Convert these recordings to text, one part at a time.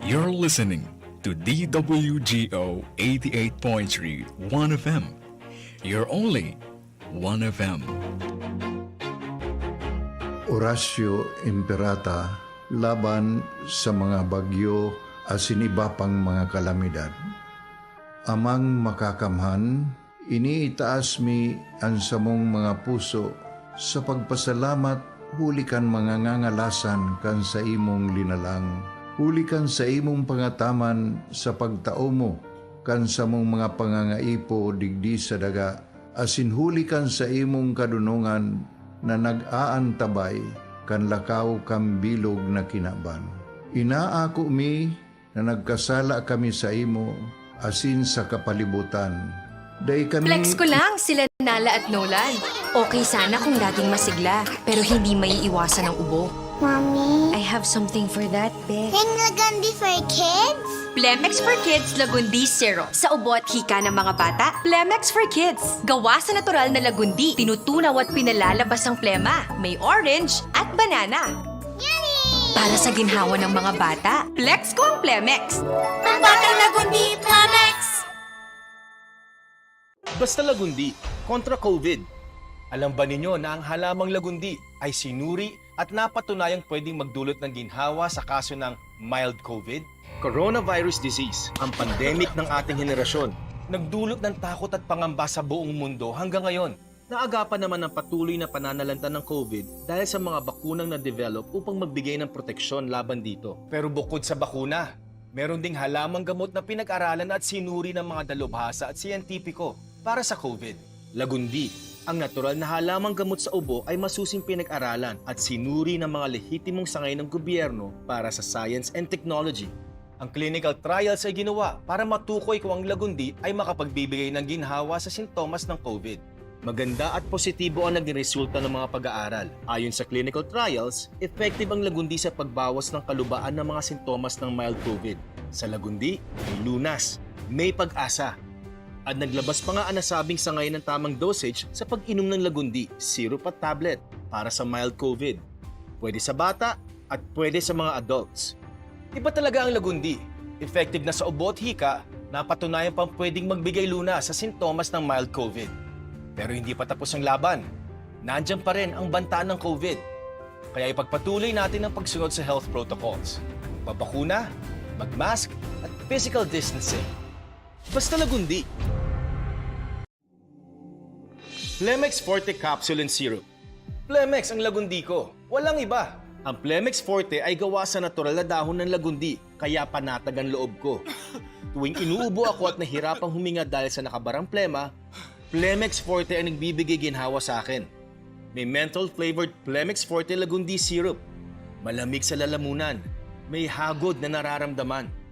You're listening to DWGO 88.3 1FM. You're only 1FM. Horacio Imperata laban sa mga bagyo asin iba pang mga kalamidad. Amang makakamhan, iniitaas mi ang samong mga puso sa pagpasalamat hulikan mga ngangalasan kan sa imong linalang. Hulikan sa imong pangataman sa pagtao mo kan sa mong mga pangangaipo digdi sa daga. Asin hulikan sa imong kadunungan na nag-aantabay kan lakaw kam bilog na kinaban. Inaako mi na nagkasala kami sa imo asin sa kapalibutan. Day kami... Flex ko lang sila Nala at Nolan. Okay sana kung laging masigla, pero hindi may iwasan ng ubo. Mommy, I have something for that, Beth. can Lagundi for kids? Plemex for Kids Lagundi Syrup. Sa ubo at hika ng mga bata, Plemex for Kids. Gawa sa natural na lagundi, tinutunaw at pinalalabas ang plema. May orange at banana. Yummy! Para sa ginhawa ng mga bata, Flex ko ang Plemex. Pambatang Lagundi, Plamex! Basta Lagundi, kontra COVID. Alam ba ninyo na ang halamang lagundi ay sinuri at napatunayang pwedeng magdulot ng ginhawa sa kaso ng mild COVID? Coronavirus disease, ang pandemic ng ating henerasyon, nagdulot ng takot at pangamba sa buong mundo hanggang ngayon. Naagapan naman ang patuloy na pananalanta ng COVID dahil sa mga bakunang na-develop upang magbigay ng proteksyon laban dito. Pero bukod sa bakuna, meron ding halamang gamot na pinag-aralan at sinuri ng mga dalubhasa at siyentipiko para sa COVID. Lagundi, ang natural na halamang gamot sa ubo ay masusing pinag-aralan at sinuri ng mga lehitimong sangay ng gobyerno para sa science and technology. Ang clinical trials ay ginawa para matukoy kung ang lagundi ay makapagbibigay ng ginhawa sa sintomas ng COVID. Maganda at positibo ang naging resulta ng mga pag-aaral. Ayon sa clinical trials, effective ang lagundi sa pagbawas ng kalubaan ng mga sintomas ng mild COVID. Sa lagundi, may lunas, may pag-asa. At naglabas pa nga ang nasabing sangay ng tamang dosage sa pag-inom ng lagundi, syrup at tablet para sa mild COVID. Pwede sa bata at pwede sa mga adults. Iba talaga ang lagundi. Effective na sa ubo at hika, napatunayan pang pwedeng magbigay lunas sa sintomas ng mild COVID. Pero hindi pa tapos ang laban. Nandiyan pa rin ang banta ng COVID. Kaya ipagpatuloy natin ang pagsunod sa health protocols. Magbabakuna, magmask, at physical distancing. Basta lagundi. Plemex Forte Capsule and Syrup. Plemex ang lagundi ko. Walang iba. Ang Plemex Forte ay gawa sa natural na dahon ng lagundi, kaya panatag ang loob ko. Tuwing inuubo ako at nahirapang huminga dahil sa nakabarang plema, Plemex Forte ang nagbibigay ginhawa sa akin. May menthol-flavored Plemex Forte Lagundi Syrup. Malamig sa lalamunan. May hagod na nararamdaman.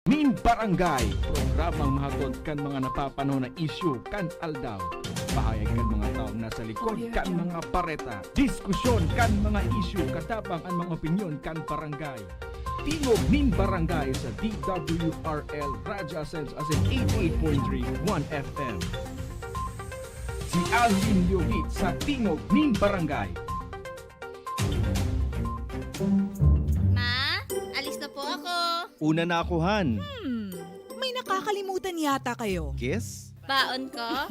Min Barangay, programang mahatod kan mga napapano na issue kan aldaw. Pahayag kan mga tao nasa likod kan mga pareta. Diskusyon kan mga issue katabang ang mga opinyon kan barangay. Tingog Min Barangay sa DWRL Radyo Sense as in 88.3 1FM. Si Alvin Liobit sa Tingog Min Barangay. Ma, alis na po ako. Una na ako, Han. May nakakalimutan yata kayo. Kiss? Baon ko?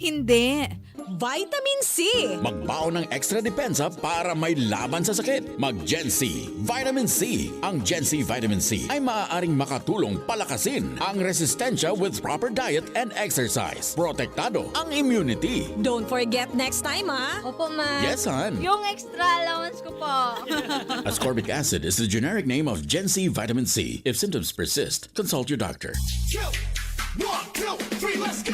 Hindi. Vitamin C. Magbaon ng extra depensa para may laban sa sakit. Mag-Gen C. Vitamin C. Ang Gen C Vitamin C ay maaaring makatulong palakasin ang resistensya with proper diet and exercise. Protektado ang immunity. Don't forget next time, ha? Opo, ma. Yes, hon. Yung extra allowance ko po. Ascorbic acid is the generic name of Gen C Vitamin C. If symptoms persist, consult your doctor. 1, 2, 3, let's go!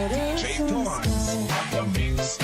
DJ Torrance on the mix.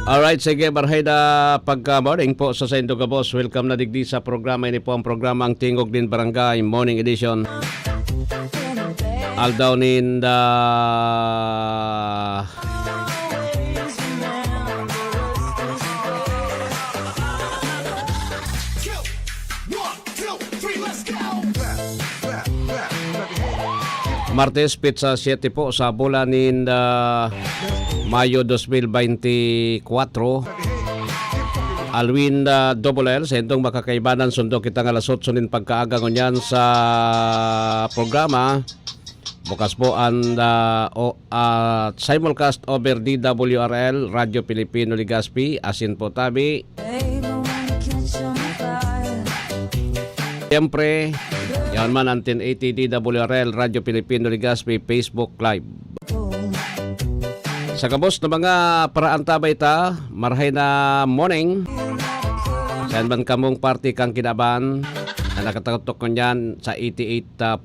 Alright, sige, barhay na pagka-morning po sa Saindo Gabos. Welcome na digdi sa programa. Ini po ang programang Tingog din Barangay Morning Edition. Aldaw ninda Martes, pizza 7 po sa bulan ni Mayo 2024. Alwin Double L, sa itong makakaibanan, sundo kita nga alas 8 nin pagkaaga ngunyan sa programa. Bukas po ang simulcast over DWRL, Radyo Pilipino Ligaspi, asin po tabi. Siyempre, yan man ang 1080 DWRL, Radyo Pilipino Ligaspi, Facebook Live. Sa kabos na mga paraan tabay ta, marhay na morning. Saan man kamong party kang kinaban na nakatakotok ko niyan sa 88.3.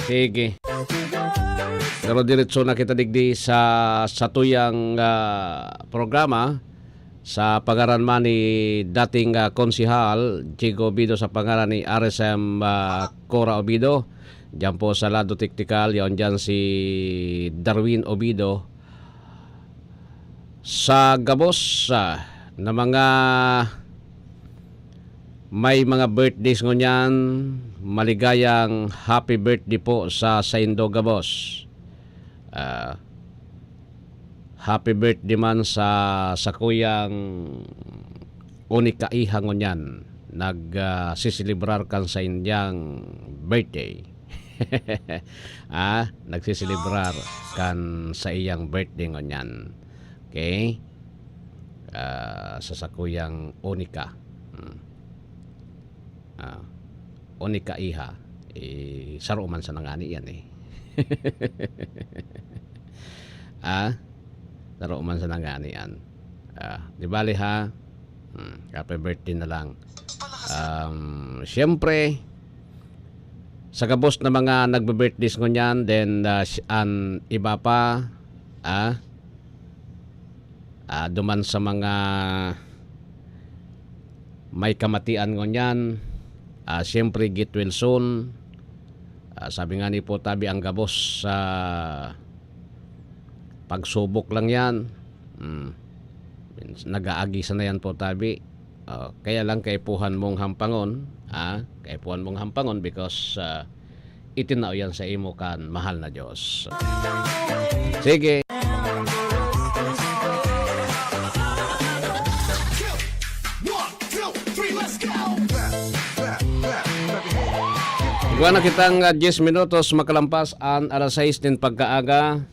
Sige. Pero diretso na kita digdi sa tuyang programa sa pangaran man ni dating konsihal Chigo Obido sa pangaran ni RSM Cora Obido. Diyan po sa lado tiktikal, yon dyan si Darwin Obido. Sa gabos na mga may mga birthdays ngunyan, maligayang happy birthday po sa Saindo Gabos. Happy birthday man sa kuyang Unika Iha ngunyan. Nagsisilibrar kan sa inyang birthday. Nagsisilibrar kan sa iyang birthday ngunyan. Okay? Sa sakuyang Unika. Unika Iha. Saro man sa nangani yan Saro man sa nangani yan. Di bali ha? Happy birthday na lang. Siyempre, sa kabos na mga nagbe-birthdays ngunyan, then ang iba pa, duman sa mga may kamatian ngunyan, siyempre get well soon. Sabi nga ni po tabi ang gabos sa pagsubok lang yan. Nag-aagi na yan po tabi. Kaya lang kaipuhan mong hampangon, kaipuhan mong hampangon because itinao yan sa imo kan mahal na Diyos. Sige. Iguan na kitang 10 minutos makalampas ang alas 6 din pagkaaga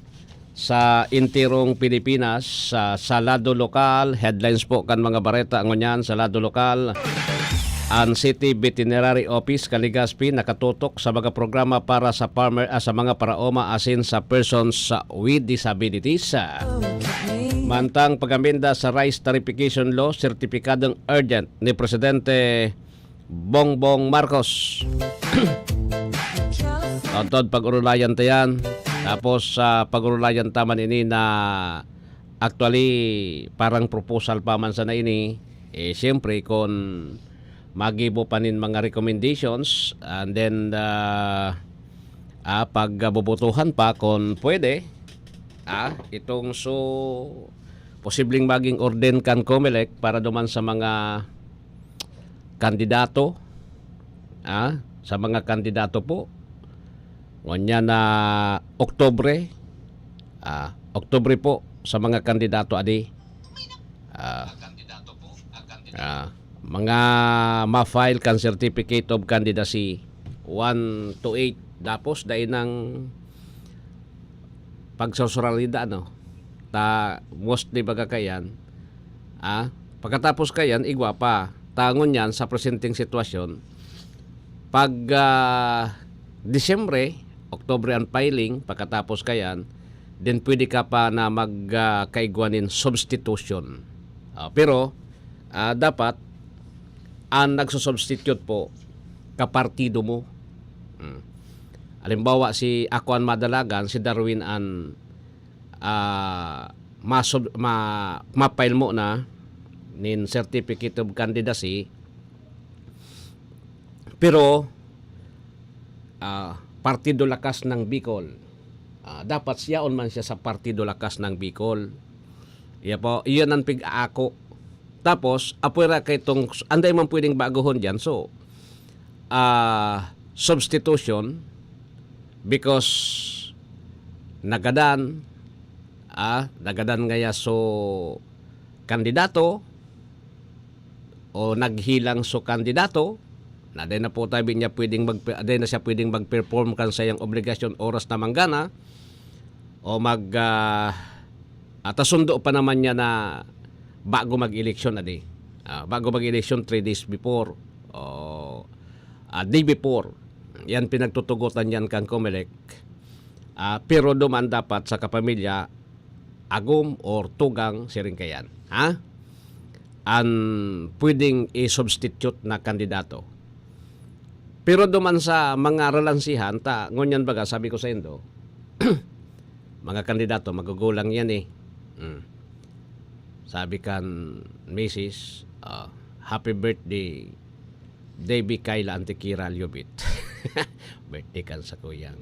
sa intirong Pilipinas. Sa lado lokal, headlines po kan mga bareta ngunyan sa lado lokal. Ang City Veterinary Office Kaligaspi nakatutok sa mga programa para sa farmer sa mga paraoma asin sa persons with disabilities. Mantang pagaminda sa Rice Tarification Law, sertipikadong urgent ni Presidente Bongbong Marcos. Tontod pag-urulayan tayan. Tapos sa pag-urulayan taman ini na actually parang proposal pa man sa na ini, siyempre kung magibo pa nin mga recommendations and then pagbubutuhan pa kung pwede, itong posibleng maging orden kan COMELEC para duman sa mga kandidato, sa mga kandidato po. Ngonya na Oktubre po sa mga kandidato adi. Mga ma-file kan certificate of candidacy 1 to 8 tapos dahil ng pagsosoralida mostly baga kayan pagkatapos kayan igwa pa tangon yan sa presenting sitwasyon pag Disyembre, Oktubre ang filing, pagkatapos kayan, then pwede ka pa na magkaigwanin substitution. Pero, dapat, ang nagsusubstitute po, kapartido mo. Halimbawa, si Akuan Madalagan, si Darwin ang ma-file mo na nin certificate of candidacy, pero Partido Lakas ng Bicol. Dapat siyaon man siya sa Partido Lakas ng Bicol. Po, iyon ang pig-aako. Tapos, apwera kay itong, anday man pwedeng baguhon dyan. So, substitution, because nagadan ngaya so kandidato o naghilang so kandidato, na day na po tabi niya pwedeng day na siya pwedeng mag-perform kan sa iyang obligasyon oras na manggana o atasundo pa naman niya na bago mag-eleksyon bago mag-eleksyon 3 days before o day before yan pinagtutugutan yan kang COMELEC. Pero duman dapat sa kapamilya agum or tugang siring kayan pwedeng i-substitute na kandidato. Pero duman sa mga relansihan, ngunyan baga, sabi ko sa Indo, mga kandidato, magugulang yan Sabi kan Mrs. Happy birthday, Debbie Kayla Antikira Lyubit. Birthday kan sa kuyang,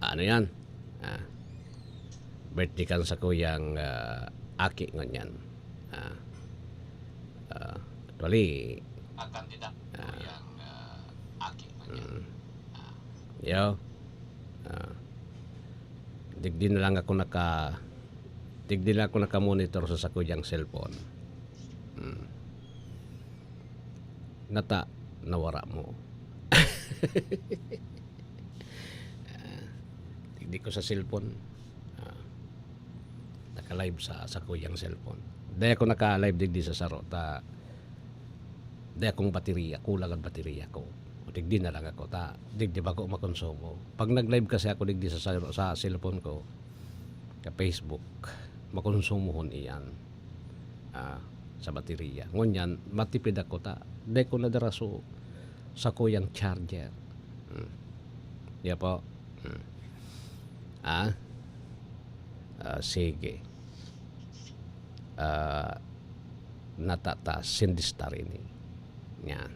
ano yan? Birthday kan sa kuyang aki ngunyan. Actually, digdi na lang ako naka-monitor sa sakuyang cellphone. Nawara mo. Digdi ko sa cellphone. Naka-live sa sakuyang cellphone. Dahil ako naka-live digdi sa saro. Dahil akong baterya, kulang ang baterya ko. Digdi na lang ako. Digdi ba ako makonsumo. Pag nag-live kasi ako digdi sa cellphone ko, sa Facebook, makonsumuhon iyan sa baterya. Ngunyan, matipid ako dahil ko nadaraso sa kuyang charger. Yan po. Sige. Natata sindistar ini. Yan.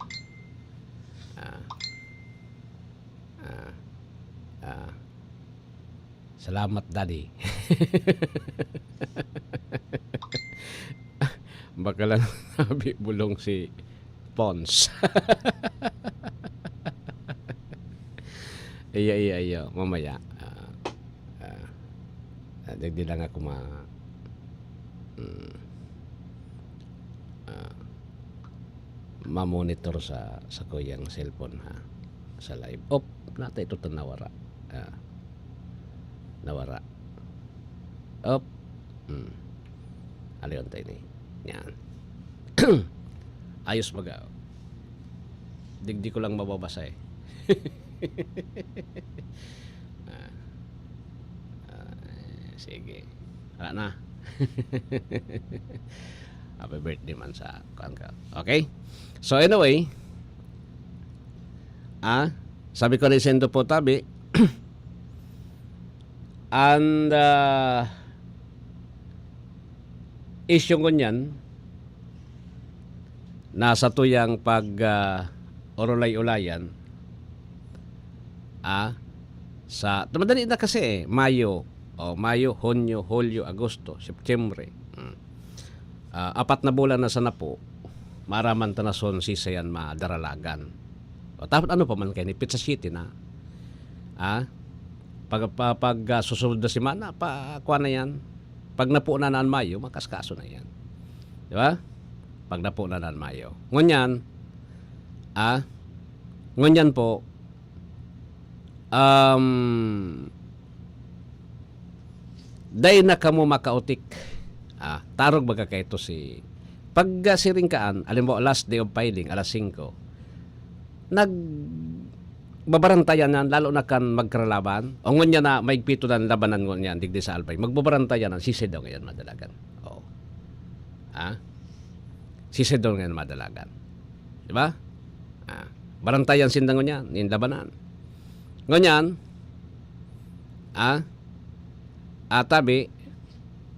Salamat, Daddy. Baka lang sabi bulong si Pons. Iya. Mamaya. Di lang ako ma-monitor sa kuyang cellphone sa live. Nata ito nawara. Nawara. Aliyon tayo ni. Yan. Ayos baga. Digdi ko lang mababasa sige. Wala na. Happy birthday man sa kanka. Okay? So anyway, sabi ko rin sendo po tabi, and issue ko niyan, nasa tuyang pag orolay-ulayan, sa, madali na kasi Mayo, Hunyo, Hulyo, Agosto, Septembre. 4 na bulan na sana po, maraman tanason si sayan madaralagan. Tapos ano pa man kayo, ni Pizza City na. Pag susunod na simana, kuha na yan. Pag napo na naan Mayo, makaskaso na yan. Di ba? Pag napo na naan Mayo. Ngunyan po, day na kamo makautik. Tarog baga kayo ito si pag siringkaan, alam mo, last day of filing, alas 5, nagbabarantayan yan, lalo na kan magkaralaban. O ngunya na maigpito na labanan ngunya, digdi sa Albay. Magbabarantayan yan, sisid daw ngayon madalagan. Sisid daw ngayon madalagan. Diba? Barantayan sindang ngunya, nin labanan. Ngunyan, tabi,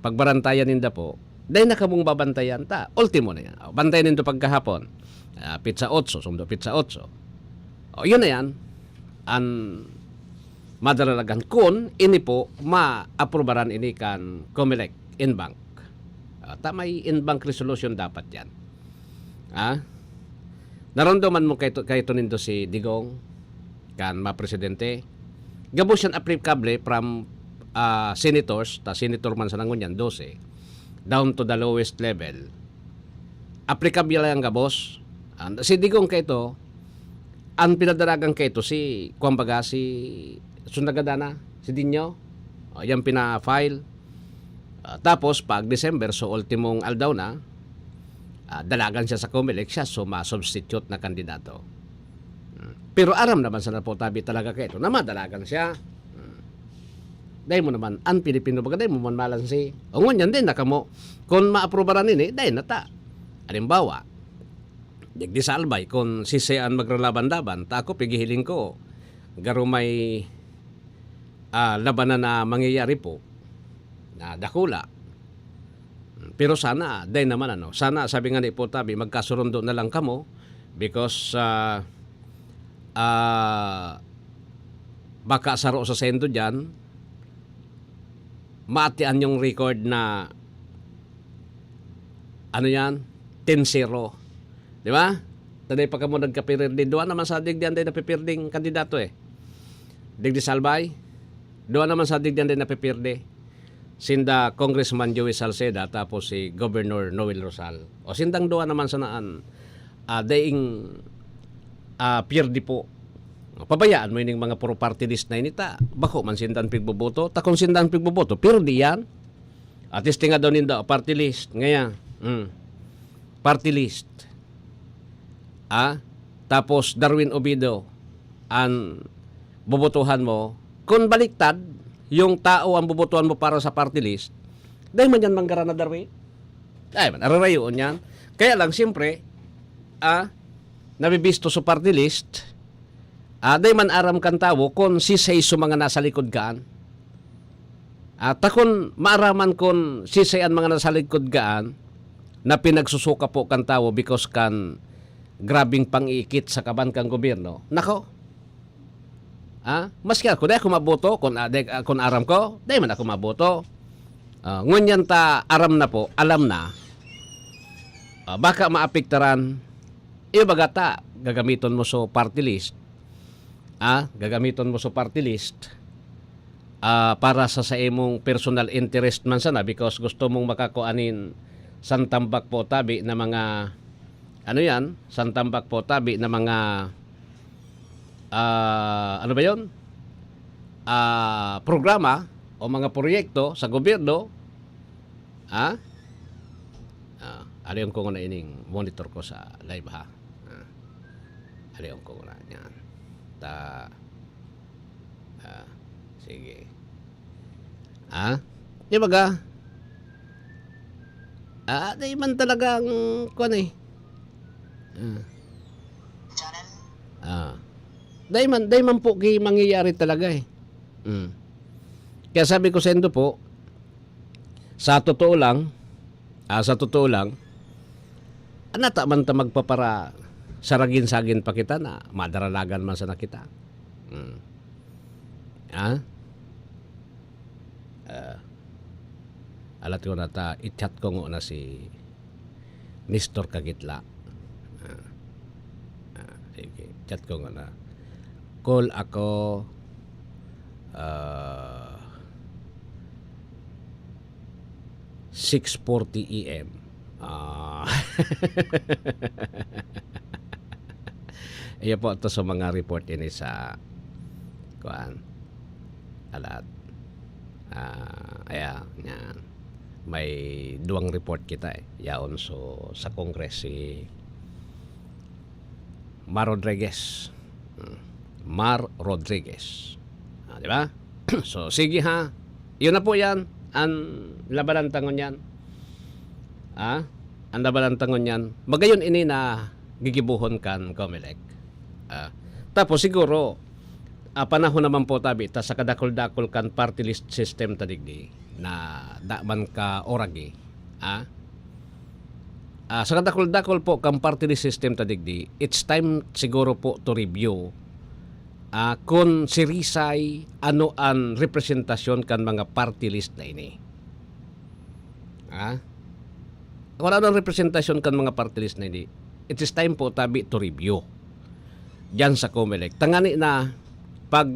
pagbarantayan ninda po, dahil na kamong babantayan ta. Ultimo na yan. Bantayan nindo pagkahapon. Pizza 8, sundo pizza 8. Yun na yan. Ang madaralagan kun ini po ma-aprobaran ini kan COMELEC in bank. May in bank resolution dapat yan. Narondoman mo kay nindo si Digong kan ma-presidente. Gabos yan applicable from senators, senator man sa nangon yan, 12, down to the lowest level. Applicable lang gabos. Si Digong kay ito, ang pinadaragang kay ito, si Sundagadana, si Dinyo, yan pina-file. Tapos, pag December, so ultimong aldaw na, dalagan siya sa COMELEC, siya ma-substitute na kandidato. Pero aram naman sa napotabi talaga kay ito, na madalagan siya. Dahil mo naman, ang Pilipino baga, dahil mo man malan si, o ngunyan din, nakamo, kung ma-aprobaran ini, dahil nata. Halimbawa, di salbay, kung sisayaan magralaban-laban, ta ako, pigihiling ko, garo may labanan na mangyayari po, na dakula. Pero sana, dahil naman sana, sabi nga ni po tabi, magkasurundo na lang kamo, because, baka saro sa sendo dyan, maatian yung record na 10-0. Di ba? Taday pa ka mo nagkapirirdi. Doon naman sa digdian din napipirding kandidato Digdi Salbay. Doon naman sa digdian din napipirdi. Sinda Congressman Joey Salceda tapos si Governor Noel Rosal. O sindang doon naman sa naan daing pirdi po. Pabayaan mo yung mga puro party list na inita. Bako man sindan pigboboto. Takong sindan pigboboto. Pero di yan. At least nga daw ninda party list. Ngayon. Party list. Tapos Darwin Obido. Ang bobotohan mo. Kung baliktad, yung tao ang bobotohan mo para sa party list, dahil man yan manggara na Darwin. Dahil man, ararayoon yan. Kaya lang, siyempre, nabibisto sa party list, day man aram kan tawo kung sisay sa mga nasa likod kaan. Takon maaraman kung sisay ang mga nasa likod kaan na pinagsusuka po kan tawo because kan grabing pang-iikit sa kaban kang gobyerno. Nako. Maski ako, day ako maboto kung aram ko, day man ako maboto. Ngunyan ta aram na po, alam na, baka maapektaran, bagata, gagamiton mo so party list, gagamiton mo sa party list para sa imong personal interest man sana because gusto mong makakuanin santambak po tabi na mga santambak po tabi na mga ano ba yun? Programa o mga proyekto sa gobyerno. Aliyon ko na ining monitor ko sa live ha. Aliyon ko na yan. Sige. Di ba ga? Di man talagang kuan Di man po mangyayari talaga Kaya sabi ko sa endo po, sa totoo lang, anata man ta magpapara saragin-sagin pa kita na madaralagan man sa nakita. Alat ko na ta, i-chat ko na si Nestor Kagitla. Sige, chat ko na. Call ako 6:40 AM. Iya po ito sa mga report ini sa alat. Yan. May duwang report kita yaon so sa Congress si Mar Rodriguez. Di ba? So sige ha. Yun na po yan. Ang labanan tangon yan. Ang labanan tangon yan. Magayon ini na gigibuhon kan COMELEC. Tapos siguro panahon naman po tabi ta sa kadakol-dakol kan party list system tadigdi na daman ka oragi. Sa kadakol-dakol po kan party list system tadigdi, it's time siguro po to review kung sirisay ano ang representasyon kan mga party list na ini. Kung ano ang representasyon kan mga party list na ini, it is time po tabi to review. Diyan sa COMELEC. Tangani na pag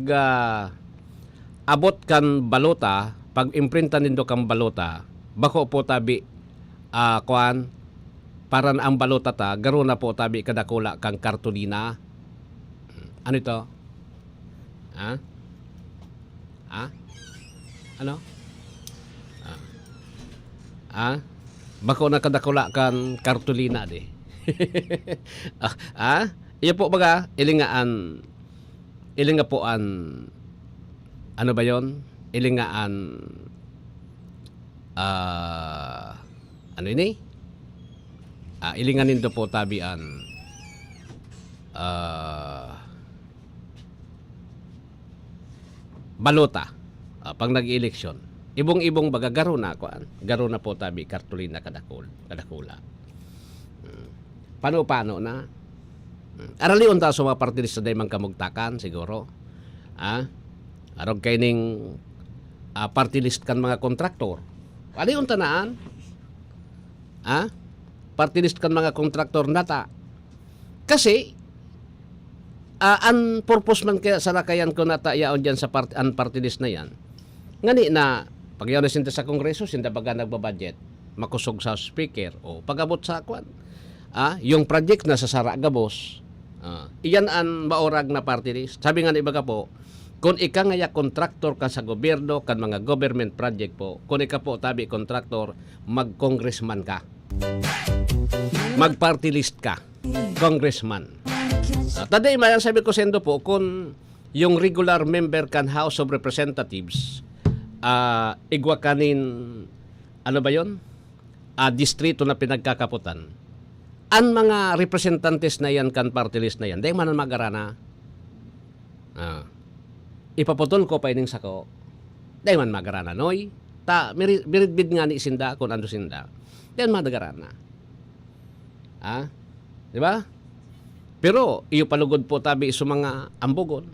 abot kan balota, pag imprinta nindo kan balota, bako po tabi kuan para ang balota ta, garo na po tabi kadakula kang kartulina. Ano ito? Ano? Bako na kadakula kan kartulina di. Iyo po baga, ilinga po an, ano ba yon? Ilingaan, ano ini? Ilinganin do po tabian, balota, pag nag-eleksyon. Ibong-ibong baga, garo na po tabi, kartulina kadakula. Paano na? Aralion ta sa mga partilista day man kamugtakan siguro. Arog kay ning party list kan mga kontraktor. Aralion tanaan. Party list kan mga kontraktor nata. Kasi an purpose man kaya sa nakayan ko nata yaon diyan sa party list na yan. Ngani na pag yaon na sinta sa kongreso, sinta baga nagbabudget, makusog sa speaker o pagabot sa kwan. Yung project na sa Sara Gabos, iyan ang maorag na party list. Sabi nga ibaga po, kung ika ngaya kontraktor ka sa gobyerno, kan mga government project po, kung ika po tabi kontraktor, mag-congressman ka. Mag-party list ka. Congressman. Taday mayan sabi ko sendo po, kung yung regular member kan House of Representatives, igwa kanin, ano ba yun? Distrito na pinagkakaputan. Ang mga representantes na yan kan party list na yan, dahil manan magarana, ipaputol ko pa ining sako, dahil man magarana, noy, birid nga ni sinda, kung ando sinda, dahil magarana. Di ba? Pero, iyo palugod po tabi sa mga ambugon.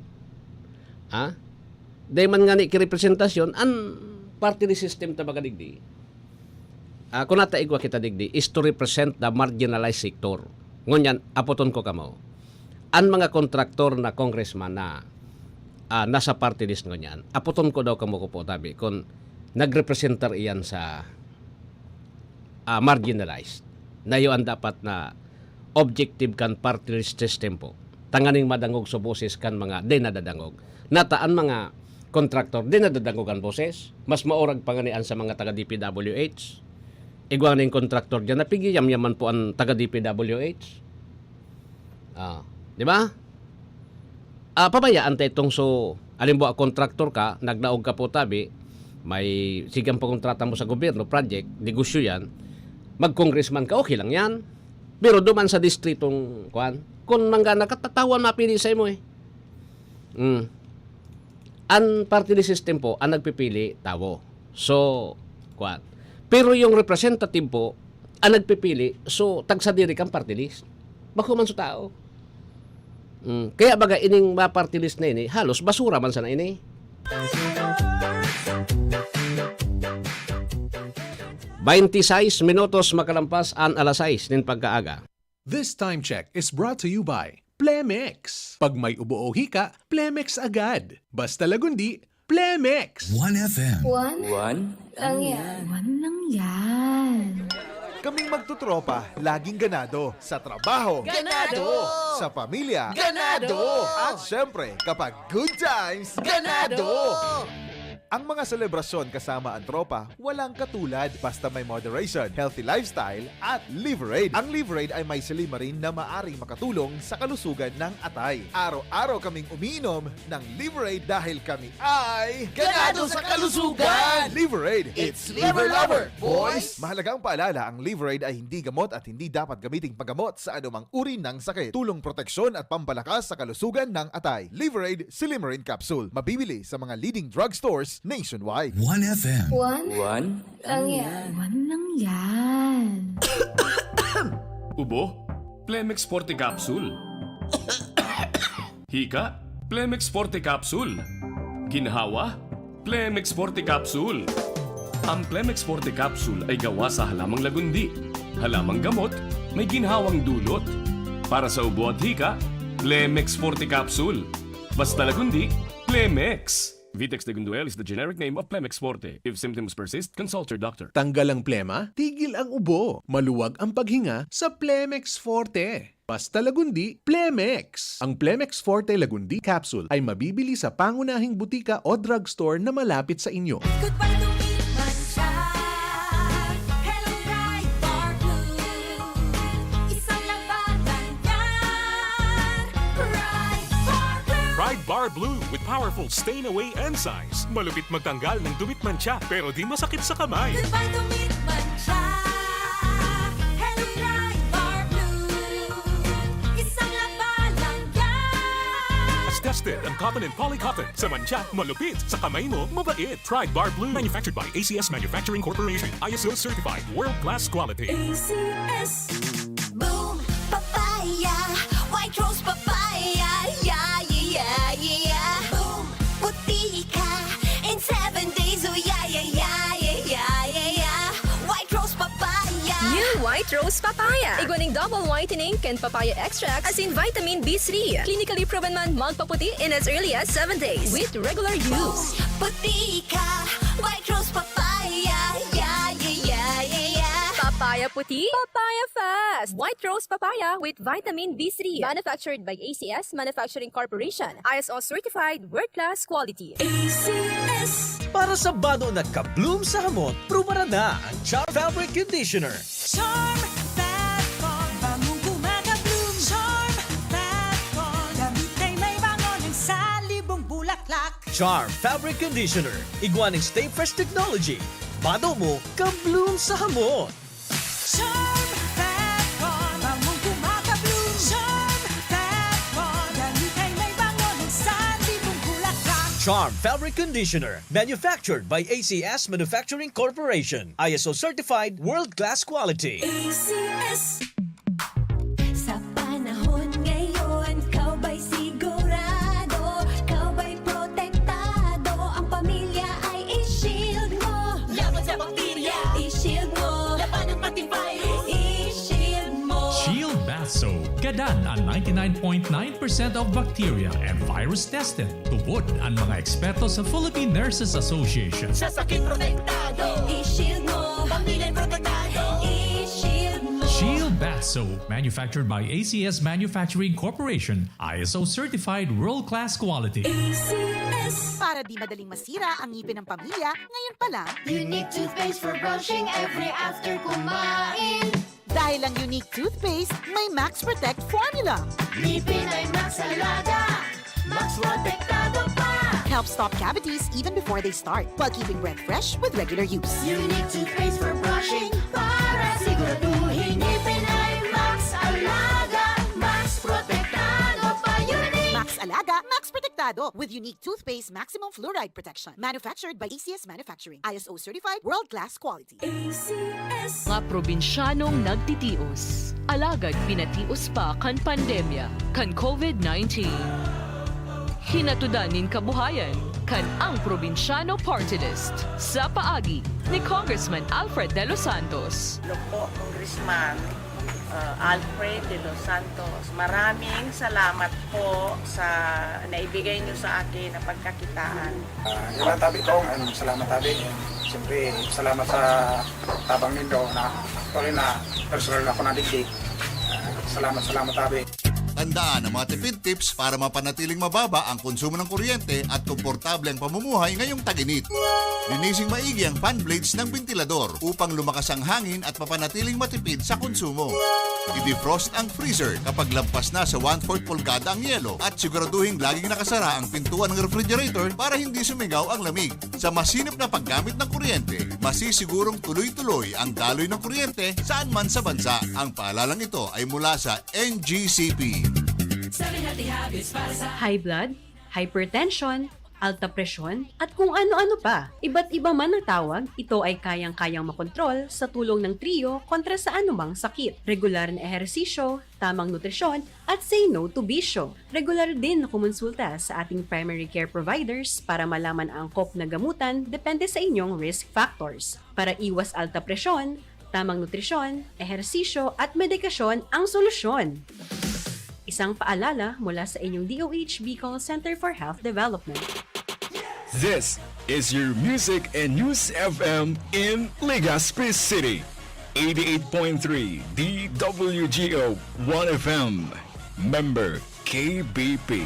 Dahil man nga ni kirepresentasyon, ang party list system tabagadigdi, kung nata igwa kita digdi, is to represent the marginalized sector. Ngunyan, apoton ko kamo. Ang mga kontraktor na congressman na nasa party list ngunyan, apoton ko daw kamo ko po tabi, kung nagrepresentar iyan sa marginalized. Na yun dapat na objective kan party list system po. Tanganing madangog sa boses kan mga di nadadangog. Nataan mga kontraktor di nadadangog ang boses. Mas maorag panganian sa mga taga-DPWH. Igwang ng kontraktor dyan, napigiyam-yaman po ang taga-DPWH. Di ba? Pabayaan tayo itong alimbawa kontraktor ka, nagdaog ka po tabi, may sigang pagkontrata mo sa gobyerno, project, negosyo yan, mag-congressman ka, okay lang yan. Pero duman sa distritong, kung nangga nakatatawan mapili sa mo Ang party list system po, ang nagpipili, tawo. So, pero yung representative po, ang nagpipili, so tagsadiri kang party list. Bako man sa tao. Kaya baga ining ma-party list na ini, halos basura man sana ini. Baintisais minutos makalampas an alas 6 nin pagkaaga. This time check is brought to you by Plemex. Pag may ubo o hika, Plemex agad. Basta Lagundi, Plemex. 1FM. One lang yan. Kaming magtutropa, laging ganado. Sa trabaho, Ganado! Sa pamilya, Ganado! At syempre, kapag good times, ganado! Ang mga selebrasyon kasama ang tropa, walang katulad basta may moderation, healthy lifestyle at Liverade. Ang Liverade ay may silimarin na maaring makatulong sa kalusugan ng atay. Araw-araw kaming umiinom ng Liverade dahil kami ay ganado sa kalusugan! Liverade, it's liver lover, boys! Mahalagang paalala, ang Liverade ay hindi gamot at hindi dapat gamiting paggamot sa anumang uri ng sakit. Tulong proteksyon at pampalakas sa kalusugan ng atay. Liverade Silimarin Capsule. Mabibili sa mga leading drugstores nationwide. 1FM. One lang yan. One lang yan. Ubo? Plemex Forte Capsule. Hika? Plemex Forte Capsule. Ginhawa? Plemex Forte Capsule. Ang Plemex Forte Capsule ay gawa sa halamang lagundi. Halamang gamot, may ginhawang dulot. Para sa ubo at hika, Plemex Forte Capsule. Basta lagundi, Plemex. Vitex Tegunduel is the generic name of Plemex Forte. If symptoms persist, consult your doctor. Tanggal ang plema, tigil ang ubo. Maluwag ang paghinga sa Plemex Forte. Basta lagundi, Plemex. Ang Plemex Forte Lagundi Capsule ay mabibili sa pangunahing butika o drugstore na malapit sa inyo. Goodbye to Mancha. Hello, bright dark blue. Isang labanan yan. Bright dark blue. Pride Bar Blue with powerful stain-away enzymes. Malupit magtanggal ng dumit mancha pero di masakit sa kamay. Goodbye to Mancha. Hello, bright dark blue. Isang labanan yan. As tested ang cotton and polycotton. Sa mancha, malupit. Sa kamay mo, mabait. Pride Bar Blue. Manufactured by ACS Manufacturing Corporation. ISO certified. World-class quality. ACS. Boom. Papaya. White rose papaya. Yeah, yeah, yeah. Boom. Puti ka. In 7 days. Oh, yeah, yeah, yeah, yeah, yeah, yeah. White rose papaya. New White Rose Papaya. Iguaning double whitening and papaya extract as in vitamin B3. Clinically proven man magpaputi in as early as 7 days with regular use. Puti ka. White rose papaya. Yeah, yeah, yeah, yeah, yeah. Papaya puti, papaya fast. White Rose Papaya with vitamin B3. Manufactured by ACS Manufacturing Corporation. ISO certified world-class quality. ACS. Para sa bano na ka-bloom sa hamot, prumara na ang Charm Fabric Conditioner. Charm Fat Con. Bangong gumagabloom. Charm Fat Con. Gamit ay may bango ng salibong bulaklak. Charm Fabric Conditioner. Iguaning Stay Fresh Technology. Bano mo, ka-bloom sa hamot. Charm Fat Con. Bangong gumagabloom. Charm Fat Con. Gamit ay may bango ng salibong bulaklak. Charm Fabric Conditioner. Manufactured by ACS Manufacturing Corporation. ISO certified, world-class quality. ACS. Sa panahon ngayon, kau ba'y sigurado? Kau ba'y protektado? Ang pamilya ay i-shield mo. Laban sa bakterya, i-shield mo. Laban ng pati virus, i-shield mo. Shield Bath Soap. Gadan ang 99.9% of bacteria and virus tested. Tupod ang mga eksperto sa Philippine Nurses Association. Sa sakit protektado, i-shield mo. Pamilya protektado, i-shield mo. Shield Bath Soap. Manufactured by ACS Manufacturing Corporation. ISO certified world-class quality. ACS. Para di madaling masira ang ngipin ng pamilya, ngayon pa lang, Unique toothpaste for brushing every after kumain. dahil ang unique toothpaste may Max Protect formula. Ngipin ay Max Alaga, Max Protektado pa. Helps stop cavities even before they start, while keeping breath fresh with regular use. Unique toothpaste for brushing para siguraduhin ngipin ay Max Alaga, Max Protektado pa. Unique Max Alaga, Max Protectado with unique toothpaste maximum fluoride protection. Manufactured by ACS Manufacturing. ISO certified world-class quality. ACS. Mga probinsyanong nagtitios, alagad pinatios pa kan pandemya, kan COVID-19. Hinatudanin kabuhayan, kan ang Probinsyano Party List sa paagi ni Congressman Alfred De Los Santos. Hello po, Congressman Alfred De Los Santos. Maraming salamat po sa naibigay niyo sa akin na pagkakitaan. Yung tabi ko, salamat tabi. Siyempre, salamat sa tabang nindo na tuloy na personal na ako nadigdig. Salamat tabi. Tandaan ang mga tipid tips para mapanatiling mababa ang konsumo ng kuryente at komportable ang pamumuhay ngayong tag-init. Linising maigi ang fan blades ng ventilador upang lumakas ang hangin at mapanatiling matipid sa konsumo. I-defrost ang freezer kapag lampas na sa 1/4 pulgada ang yelo at siguraduhin laging nakasara ang pintuan ng refrigerator para hindi sumigaw ang lamig. Sa masinop na paggamit ng kuryente, masisigurong tuloy-tuloy ang daloy ng kuryente saan man sa bansa. Ang paalalang ito ay mula sa NGCP. High blood, hypertension, alta presyon, at kung ano-ano pa. Iba't iba man ang tawag, ito ay kayang-kayang makontrol sa tulong ng trio kontra sa anumang sakit. Regular na ehersisyo, tamang nutrisyon, at say no to bisyo. Regular din na kumonsulta sa ating primary care providers para malaman ang angkop na gamutan depende sa inyong risk factors. Para iwas alta presyon, tamang nutrisyon, ehersisyo at medikasyon ang solusyon. Isang paalala mula sa inyong DOH Bicol Center for Health Development. This is your Music and News FM in Legazpi City. 88.3 DWGO 1FM. Member KBP.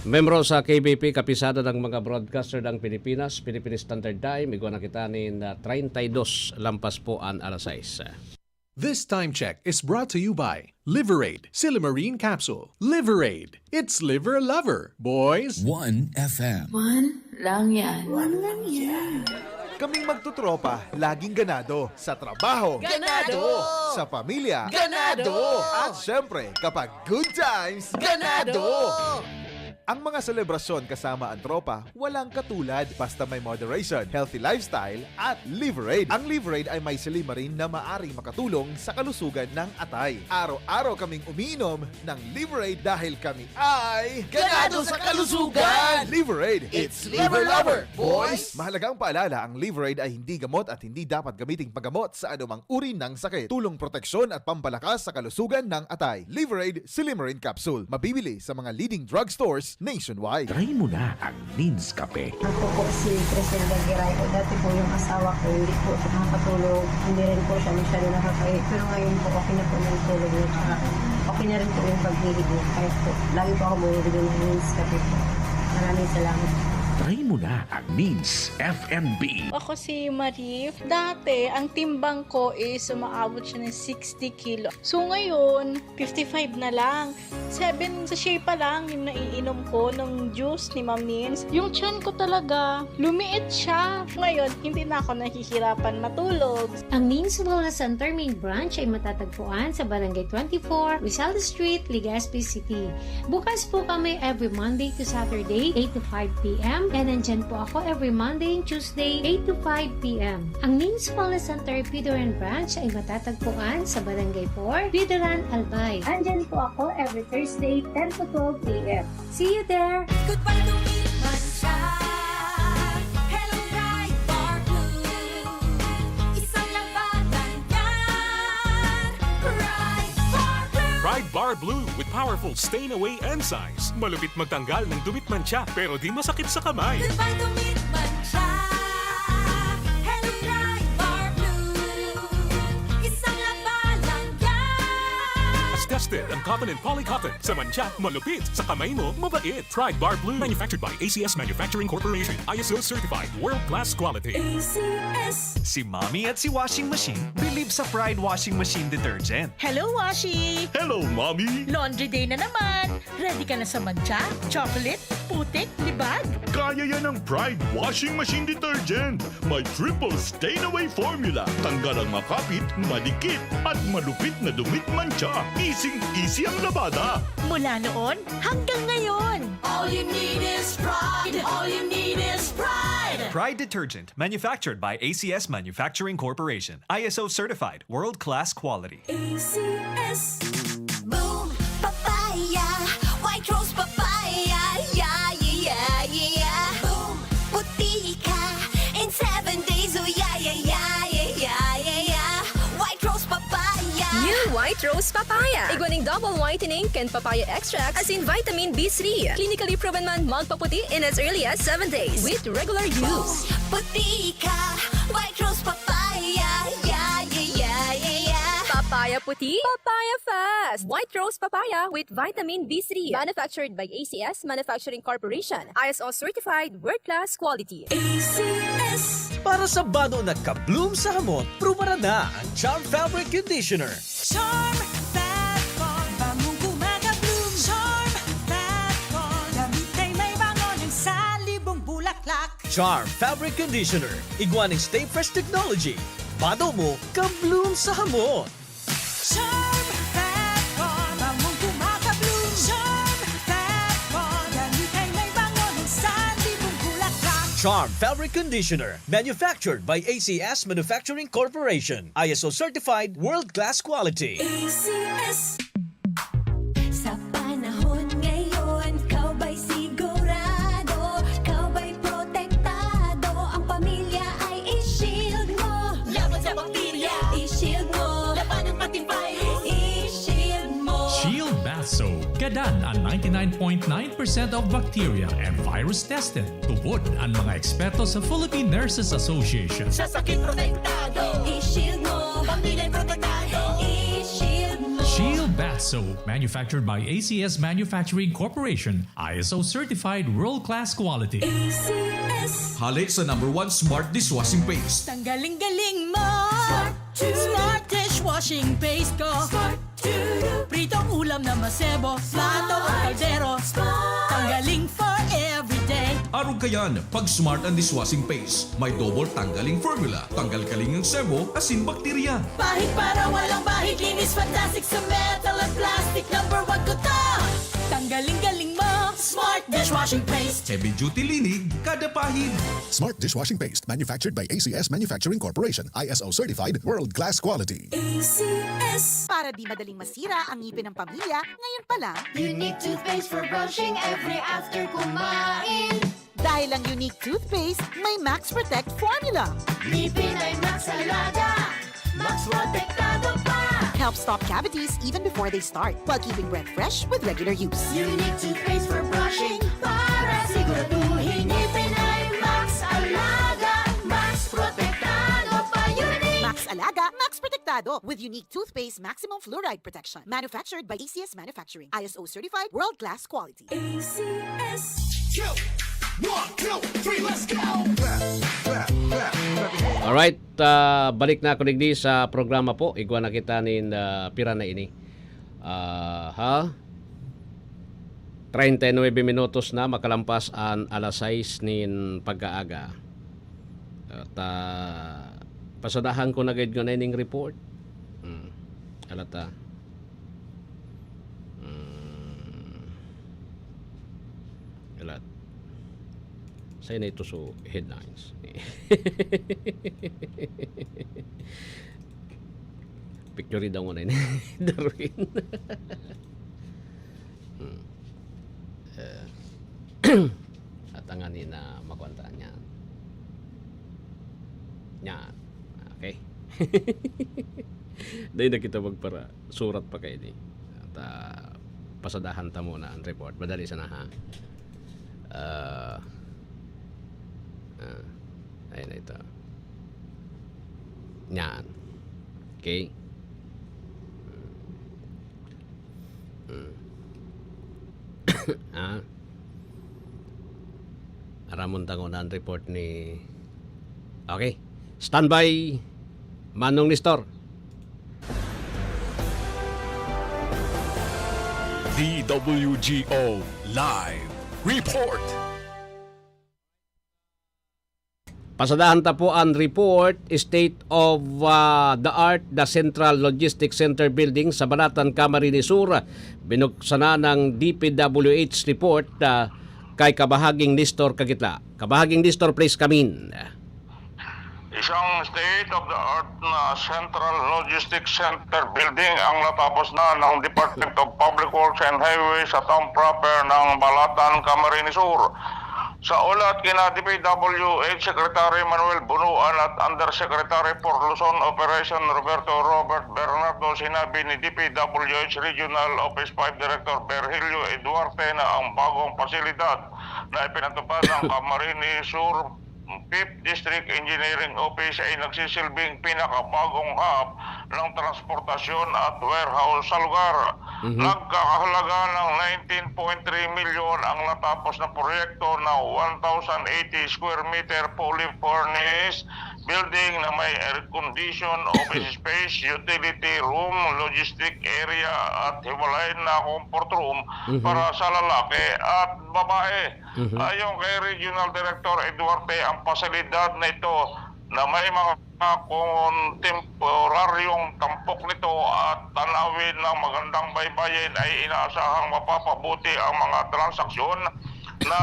Membro sa KBP, kapisada ng mga broadcaster ng Pilipinas, Philippine Standard Time, igwa na kita ni 32 lampas po ang alas 6. This time check is brought to you by Liverade Silimarine Capsule. Liverade, it's liver lover, boys. 1FM. One lang yan. One lang yan. Kaming magtutropa, laging ganado. Sa trabaho, Ganado! Sa pamilya, Ganado! At syempre, kapag good times, ganado! Ang mga selebrasyon kasama ang tropa, walang katulad basta may moderation, healthy lifestyle at Liverade. Ang Liverade ay may silimarin na maaring makatulong sa kalusugan ng atay. Araw-araw kaming umiinom ng Liverade dahil kami ay Ganado sa kalusugan! Liverade, It's liver lover, boys! Mahalagang paalala, ang Liverade ay hindi gamot at hindi dapat gamiting paggamot sa anumang uri ng sakit. Tulong proteksyon at pampalakas sa kalusugan ng atay. Liverade Silimarin Capsule. Mabibili sa mga leading drugstores nationwide. Try mo na ang Nins Cafe. Ako po si Crescenda Giray. Dati po yung asawa ko, hindi po siya nakakatulog. Hindi rin po siya masyado nakakain. Pero ngayon po, okay na po yung tulog niya. Tsaka okay na rin po yung paghilig niya. Kahit po, lagi po ako bumibili ng Nins Cafe po. Maraming salamat. Try mo na ang Nins FNB. Ako si Marif. Dati, ang timbang ko is umaabot siya ng 60 kilo. So ngayon, 55 na lang. 7 sachet pa lang yung naiinom ko ng juice ni Ma'am Nins. Yung tiyan ko talaga, lumiit siya. Ngayon, hindi na ako nahihirapan matulog. Ang Nins Wellness Center main branch ay matatagpuan sa Barangay 24, Rizal Street, Legazpi City. Bukas po kami every Monday to Saturday, 8 to 5 p.m. And nandyan po ako every Monday and Tuesday, 8 to 5 p.m. Ang Nins Wellness Center Pidoran Branch ay matatagpuan sa Barangay 4, Pidoran, Albay. Andyan po ako every Thursday, 10 to 12 p.m. See you there! Goodbye to me, Mancha. Hello, Pride Bar Blue. Isang labanan yan. Pride Bar Blue. Pride Bar Blue with powerful stain-away enzymes. Malupit magtanggal ng dumit mancha pero di masakit sa kamay. Goodbye to me, Mancha. Hello, Pride Bar Blue. Isang labanan yan. As tested ang cotton and polycotton. Sa mancha, malupit. Sa kamay mo, mabait. Pride Bar Blue. Manufactured by ACS Manufacturing Corporation. ISO certified. World-class quality. ACS. Si Mommy at si Washing Machine believe sa Pride Washing Machine Detergent. Hello, Washi! Hello, Mommy! Laundry day na naman! Ready ka na sa mancha, chocolate, putik, libag? Kaya yan ang Pride Washing Machine Detergent. May triple stain-away formula. Tanggal ang makapit, madikit, at malupit na dumit mancha. Easy ang labada. Mula noon hanggang ngayon. All you need is pride. All you need is pride. Pride Detergent, manufactured by ACS Manufacturing Corporation. ISO certified, world-class quality. ACS. Boom, papaya. White rose papaya. Yeah, yeah, yeah. Boom, puti ka. In 7 days, oh yeah, yeah, yeah, yeah, yeah, yeah. White rose papaya. New White Rose Papaya. Iguaning double whitening and papaya extract as in vitamin B3. Clinically proven man magpaputi in as early as 7 days with regular use. Puti ka. White rose papaya. Yeah, yeah, yeah, yeah, yeah. Papaya Papaya puti, papaya fast. White rose papaya with vitamin B3. Manufactured by ACS Manufacturing Corporation. ISO certified world-class quality. ACS. Para sa bano na ka-bloom sa hamon, prumara na ang Charm Fabric Conditioner. Charm Fat Bond, bangong kumaka-bloom. Charm Fat Bond, damit ay may bango ng salibong bulaklak. Charm Fabric Conditioner. Iguaning Stay Fresh Technology. Bano mo, ka-bloom sa hamon. Charm Fat Bond, bangong kumaka-bloom. Charm Fat Bond, damit ay may bango ng salibong bulaklak. Charm Fabric Conditioner. Manufactured by ACS Manufacturing Corporation. ISO certified world-class quality. ACS. Sa panahon ngayon, kau ba'y sigurado? Kau ba'y protektado? Ang pamilya ay i-shield mo. Laban sa bakterya, i-shield mo. Laban ng pating virus, i-shield mo. Shield Bath Soap. Gadan ang 99.9% of bacteria and virus tested. Tupod ang mga eksperto sa Philippine Nurses Association. Sa sakit protektado, i-shield mo. Pamilya protektado, i-shield mo. Shield Bath Soap, manufactured by ACS Manufacturing Corporation, ISO certified world-class quality. ACS. Halik sa #1 Smart Dishwashing Paste. Tanggaling-galing mo. Smart dishwashing paste ko. Pritong ulam na masebo, plato o kaldero. Tanggaling for everyday. Arog kayan, pag Smart ang Dishwashing Paste, may double tanggaling formula. Tanggal kaling ng sebo, asin bakterya. Bahid para walang bahid, linis fantastic sa metal at plastic. #1 ko to. Tanggaling-galing mo. Smart dishwashing paste. Heavy duty linig, kada pahid. Smart Dishwashing Paste, manufactured by ACS Manufacturing Corporation. ISO certified world-class quality. ACS. Para di madaling masira ang ngipin ng pamilya, ngayon pa lang. Unique toothpaste for brushing every after kumain. Dahil ang unique toothpaste, may Max Protect formula. Ngipin ay Max Alaga. Max Protektado pa. Helps stop cavities even before they start, while keeping breath fresh with regular use. Unique toothpaste for brushing para siguraduhin ngipin ay Max Alaga. Max Protektado pa. Unique. Max Alaga, Max Protektado with unique toothpaste maximum fluoride protection. Manufactured by ACS Manufacturing. ISO certified world-class quality. ACS. 1, 2, 3, let's go! Alright, balik na ako digdi sa programa po. Igwa na kita nin pira na ini. 39 minutos na makalampas ang alas 6 nin pagkaaga. At pasadahan ko na gayud nga ning report. Alata. Alat. Saya na ito so headlines. Picture daw mo na yun. Darwin. At ang ani na makontaan niya. Yan. Okay. Dahil na kita magpara. Surat pa kayo ni. At pasadahan ta muna ang report. Madali sana ha. Ayun na ito. Yan. Okay. Aramon tangunan report ni. Okay. Standby. Manong Nestor. DWGO Live Report. Pasadahan ta po ang report, State of the Art, the Central Logistics Center Building sa Balatan, Camarines Sur. Binuksana ng DPWH report kay Kabahaging Nestor Kagitla. Kabahaging Nestor, please come in. Isang state-of-the-art na Central Logistics Center Building ang natapos na ng Department of Public Works and Highways sa town proper ng Balatan, Camarines Sur. Sa ulat kina DPWH Secretary Manuel Bunuan at Undersecretary for Luzon Operation Robert Bernardo, sinabi ni DPWH Regional Office 5 Director Virgilio Eduarte na ang bagong pasilidad na ipinatupad ng Camarines Sur 5th District Engineering Office ay nagsisilbing pinakabagong hub ng transportasyon at warehouse sa lugar. Nagkakahalaga ng 19.3 milyon ang natapos na proyekto na 1,080 square meter fully furnished building na may air condition, office space, utility room, logistic area at hiwalay na comfort room para sa lalaki at babae. Ayon kay Regional Director Eduarte, ang pasilidad na ito na may mga kontemporaryong tampok nito at tanawin ng magandang baybayin ay inaasahang mapapabuti ang mga transaksyon na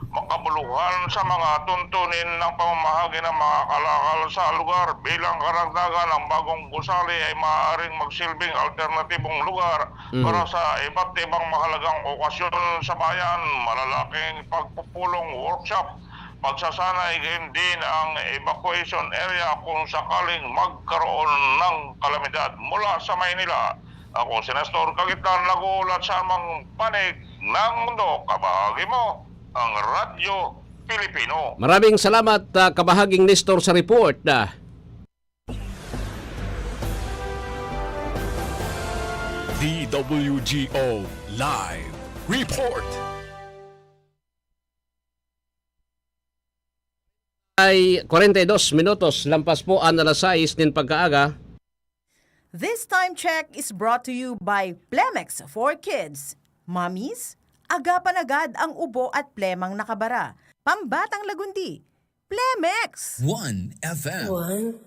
makabuluhan sa mga tuntunin ng pamamahagi ng mga kalakal sa lugar. Bilang karagdagan, ang bagong gusali ay maaaring magsilbing alternatibong lugar para sa iba't ibang mahalagang okasyon sa bayan, malalaking pagpupulong workshop, pagsasanay, gayon din ang evacuation area kung sakaling magkaroon ng kalamidad. Mula sa Maynila, ako si Nestor Cagitan, nag-uulat sa amang panig ng mundo. Kabahagi mo ang Radyo Pilipino. Maraming salamat, kabahaging Nestor, sa report. DWGO Live Report. Ay 42 minutos, lampas po ang alas 6 din pagkaaga. This time check is brought to you by Plemex for Kids. Mommies, agapan agad ang ubo at plemang nakabara. Pambatang lagundi. Plemex! 1FM.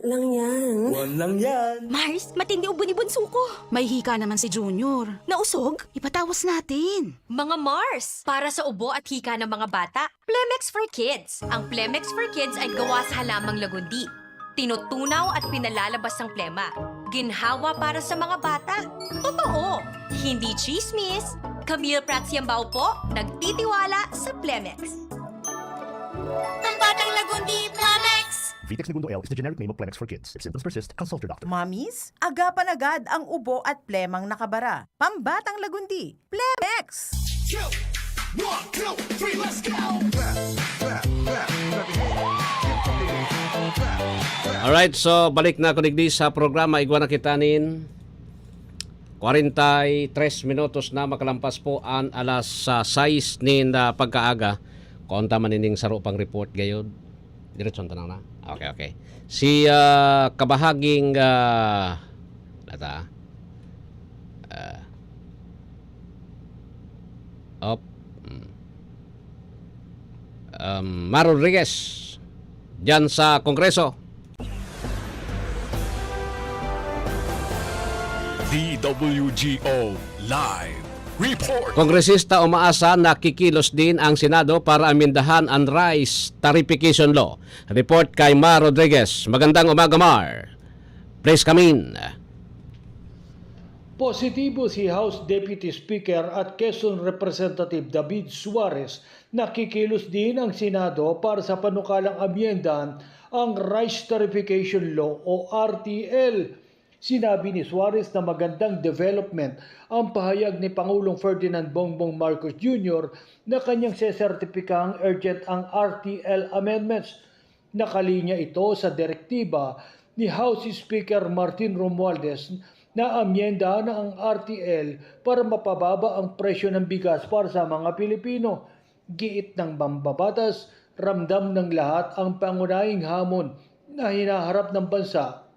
Lang yan. Lang yan. Mars, matindi ubo ni bunso ko. May hika naman si Junior. Nausog? Ipatawas natin. Mga Mars, para sa ubo at hika ng mga bata, Plemex for Kids. Ang Plemex for Kids ay gawa sa halamang lagundi. Tinutunaw at pinalalabas ang plema. Ginhawa para sa mga bata. Totoo! Hindi chismis. Camille Pratsiambao po, nagtitiwala sa Plemex. Ang batang lagundi, Plemex! Vitex Segundo L is the generic name of Plemex for kids. If symptoms persist, consult your doctor. Mommies, agapan agad ang ubo at plemang nakabara. Pambatang lagundi. Plemex! 1, 2, 3, let's go! Alright, so balik na ko digdi sa programa Iguana Kitanin. 43 minutos na makalampas po ang alas 6 nin pagkaaga. Konta manining saro pang report gayon. Diretson tanang na. Okay. Si kabahaging Mar Rodriguez diyan sa Kongreso. DWGO Live Report. Kongresista umaasa na kikilos din ang Senado para amendahan ang Rice Tarification Law. Report kay Mar Rodriguez. Magandang umaga, Mar. Please come in. Positibo si House Deputy Speaker at Quezon Representative David Suarez na kikilos din ang Senado para sa panukalang amyendahan ang Rice Tarification Law o RTL. Sinabi ni Suarez na magandang development ang pahayag ni Pangulong Ferdinand Bongbong Marcos Jr. na kanyang sesertipikang urgent ang RTL amendments. Nakalinya ito sa direktiba ni House Speaker Martin Romualdez na amyenda na ang RTL para mapababa ang presyo ng bigas para sa mga Pilipino. Giit ng mambabatas, ramdam ng lahat ang pangunahing hamon na hinaharap ng bansa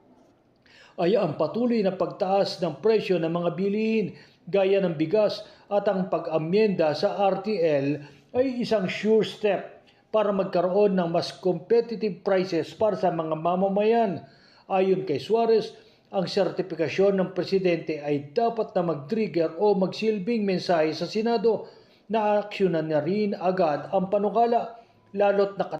ay ang patuloy na pagtaas ng presyo ng mga bilihin gaya ng bigas at ang pag-amyenda sa RTL ay isang sure step para magkaroon ng mas competitive prices para sa mga mamamayan. Ayon kay Suarez, ang sertifikasyon ng presidente ay dapat na mag-trigger o magsilbing mensahe sa Senado na aksyonan na rin agad ang panukala lalo't